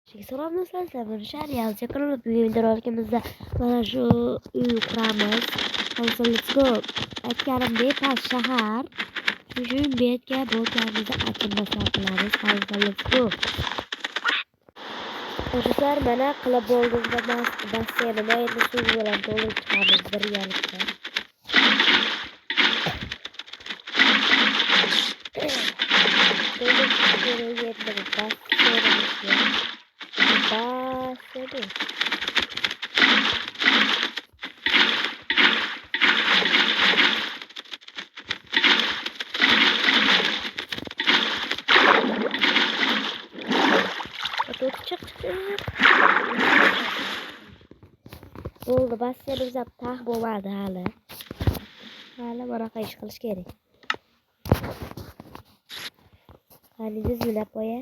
Salom do'stlar, sizlar Shariat kanalida bugungi videolarimizni mana shu uy quramiz. Let's go. Aytganimdek past shahar. Shu betga bo'lganimizni aytmaslar qilamiz. Let's go. Do'stlar, mana qilib bo'ldim va basseynni endi suv bilan to'ldirib chiqamiz birgalikda. Bo'ldi, basseynimiz ham taq bo'lmadi hali. Hali bunaqa ish qilish kerak. Hali dizilab qo'ya.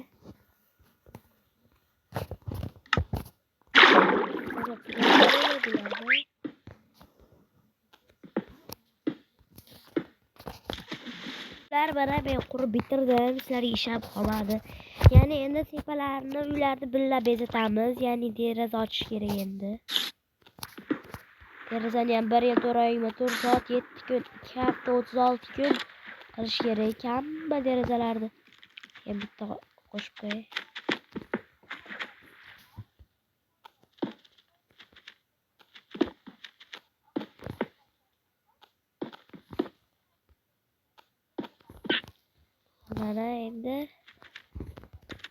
Mana men qurib bitirdim, sizlarga ish ham qolmadi. Ya'ni endi tepalarni uylarni billa bezatamiz, ya'ni deraza ochish kerak endi. Derazani ham 1 yil 4 soat 7 kun, 2 hafta 36 kun qilish kerak. Hamma derazalarni ham bitta qo'shib qo'yay. Mana endi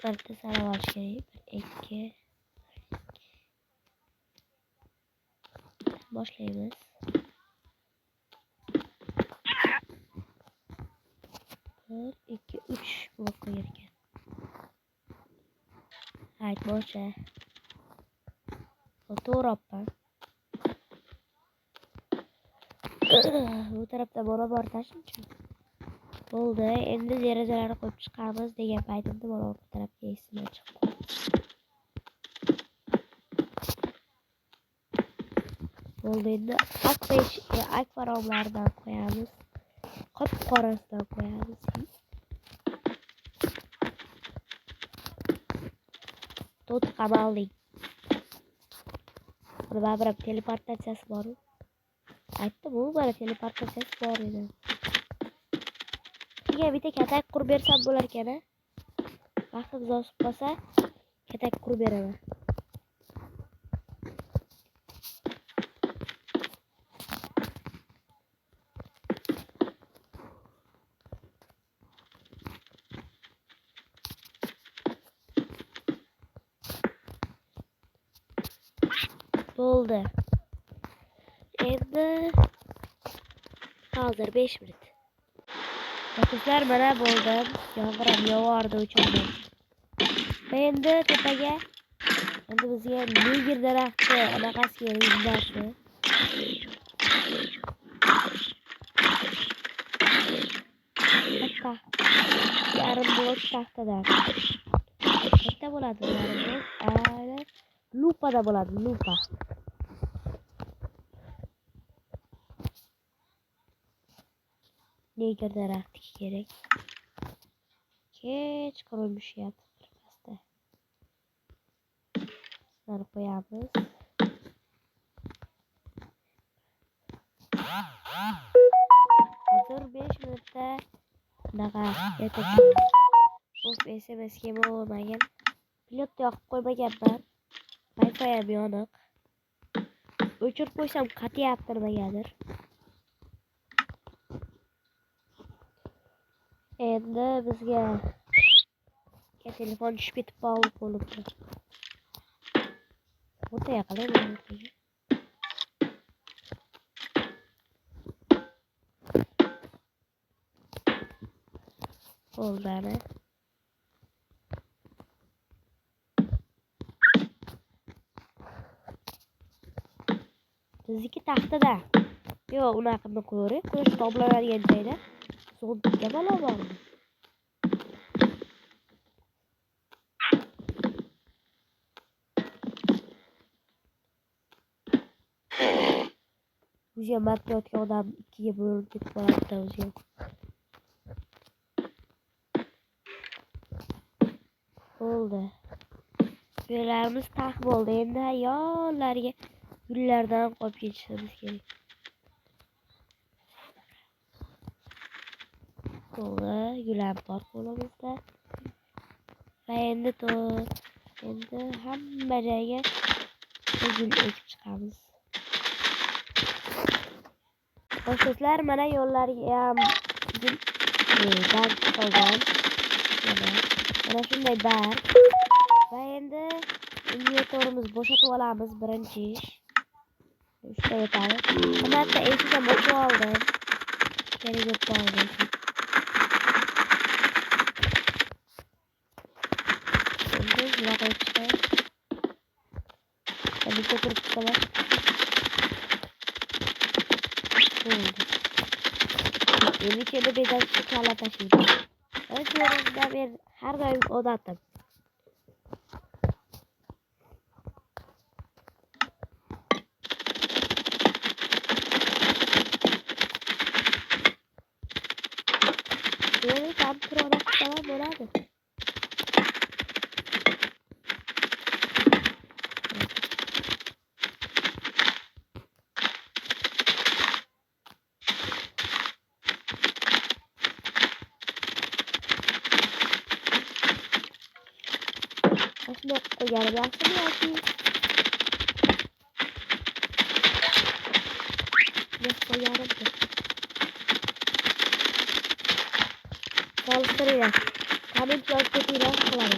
bitta sanab olish kerak. 1 2 boshlaymiz. 1 2 3 blok qo'yar ekan. Hayt boshla. To'g'rabman. Bu tarafda bola bor tashimchi. Bo'ldi, endi derazalarni qo'yib chiqamiz degan paytimda mana bu tarafga esimdan chiqdi. Bo'ldi, endi akvaromlardan qo'yamiz. Qop-qorasidan qo'yamiz. To'rt qamalning. Buni baribir teleportatsiyasi bor. Aytdim, bu mana teleportatsiyasi bor edi. Bitta katak qurib bersam bo'lar ekan-a? Vaqtimiz o'sib qolsa, katak qurib beraman. Bo'ldi. Endi hozir 5 minut. Do'stlar, mana bo'ldim. Yomg'ir ham yovardi o'chirdim. Endi tepaga bizga nigir daraxti anaqasi kerak. Yarim blok taxtadan. Katta bo'ladi yarim blok. Lupada bo'ladi, lupa. Nigir daraxti kerak. Kech qurilmishyapti birpasda. Shuni qo'yamiz. Hozir 5 minutda bunaqa yetadi. SMS ga bo'lmagan. Pilot yoqib qo'ymaganman. Wi-Fi ham yoniq. O'chirib qo'ysam qatyapti nimagadir. Endi bizga telefon tushib ketib qolibdi. O'ta yaqin. Bo'ldi. Bizniki taxtada. Yo'q, unaqani ko'ring. Quyosh toblanadigan joyda. So'nga bola bormi? O'zi matga o'tgan odam 2 ga bo'linib ketib qoladi o'zi. Bo'ldi. Güllerimiz takip oldu. Endi hayollarga gullardan qo'yib ketishimiz kerak. To'g'ri, gullar bor qo'limizda. Va endi hamma joyga gul ekib chiqamiz. Do'stlar, mana yo'llarga ham gul barg qolgan. Mana shunday barg. Va endi inventorimiz bo'shatib olamiz. Birinchi ish. Shunday yetadi. Hammasi eshikdan ochib oldim. Kerak yo'q qoldi. Endi bunaqa qo'yib chiqaman. Endi ko'pirib chiqaman. Endi ichida bezakchi kalla tashlaydi. O'z yo'limda men har doim odatim. Endi tam turona qilsam bo'ladi. Shunday qilib qo'yganim yaxshimi yoki qo'yganimmi? Solishtiringlar. Komment yozib ketinglar, qilaman.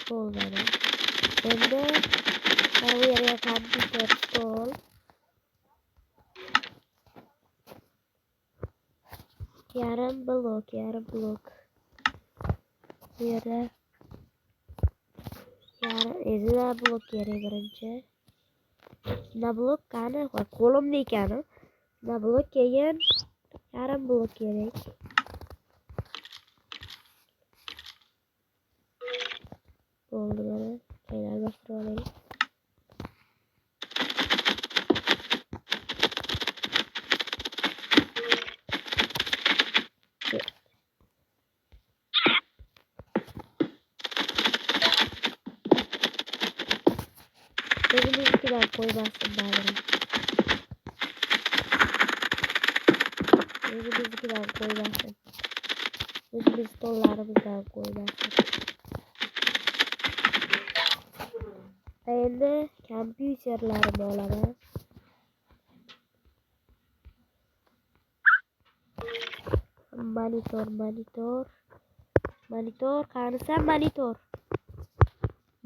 Bo'ldi. Endi bu yerga kompyuter stol. Yarim blok. Bu yerda ezila blok kerak birinchi. Na blok qani? Qo'limda ekani. Na blok keyin yarim blok kerak. Bo'ldi mana. Qaylar bostirib olaylik. O'zimiznikidan qo'ymasin bari. O'zimiznikidan qo'ymasin. O'zimiz stollarimizdan qo'ymasin. Endi kompyuterlarni olaman. Monitor. Qanisa monitor?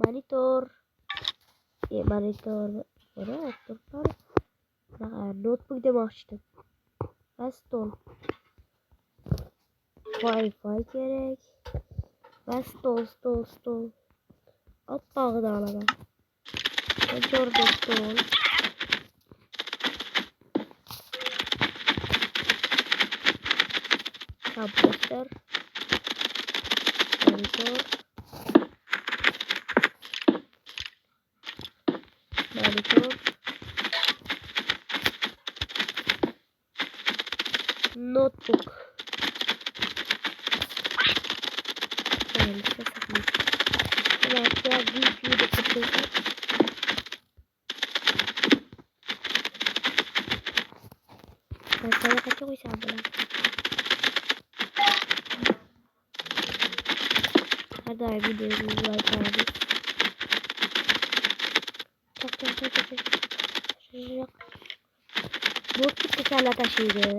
Monitor. Buni turibman. Notebook demoqchidim. Va stol. Wi-Fi kerak. Va stol. Oppog'ini olaman. Jo'rda stol. Komposter. Monitor. Notebook. Saya kacau bisa ada video dulu tadi. Bu kita salah taşıydı.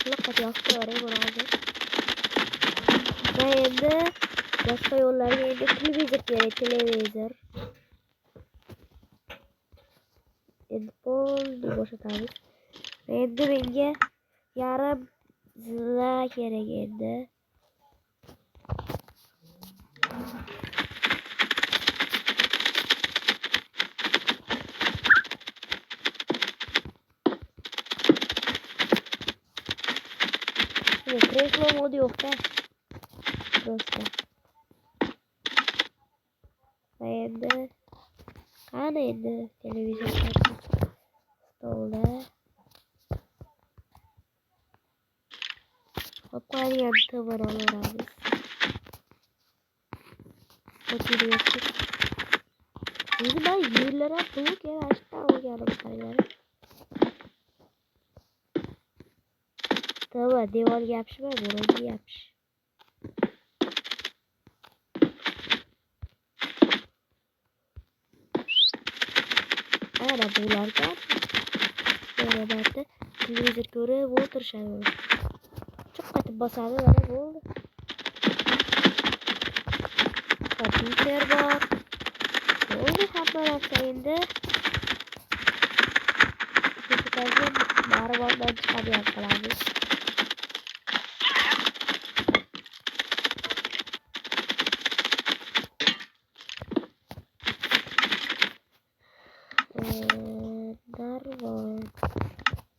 Kulak yaptı oraya burada. Ve endi boshqa yo'llarga endi televizor kerak, televizor. Endi polni bo'shatamiz. Endi menga yarim zilla kerak endi. Kreslo modu yo'q-da. Просто. Va endi qani endi televizor stolda. qo'yadigan tavır olaveramiz. Endi men yerlar ham to'q yashdan olganim qaranglar. Tava devorga yopishma, bo'ronga yopish. Ana bularga mana televizor ko'rib o'tirishadi. Chiqib bosadi mana bo'ldi. Kompyuter bor. Bo'ldi hamma narsa endi. Kompyuterga baribir chiqadigan qilamiz. Darvoy.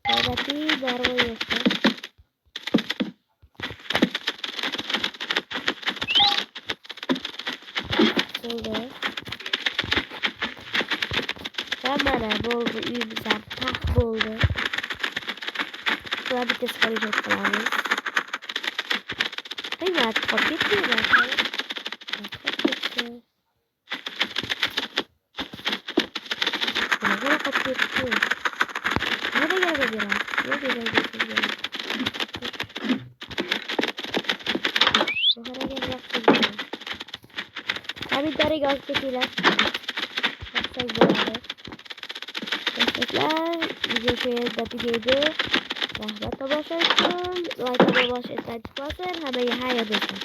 Berarti darvoy yo'q. Bo'ldi. Mana bo'ldi, uyimiz ham taxt bo'ldi. Bularni tezkorlik qilamiz. Qiymat qolib ketdi. Nima qolib ketdi? Nimaga beramiz? Kommentariga yozib ketinglar. Qilsak bo'ladi. Do'stlar, video shu yerda tugaydi. Rahmat tomosha uchun. Like va boshqa aytib qo'ying. Hammaga xayr do'stlar.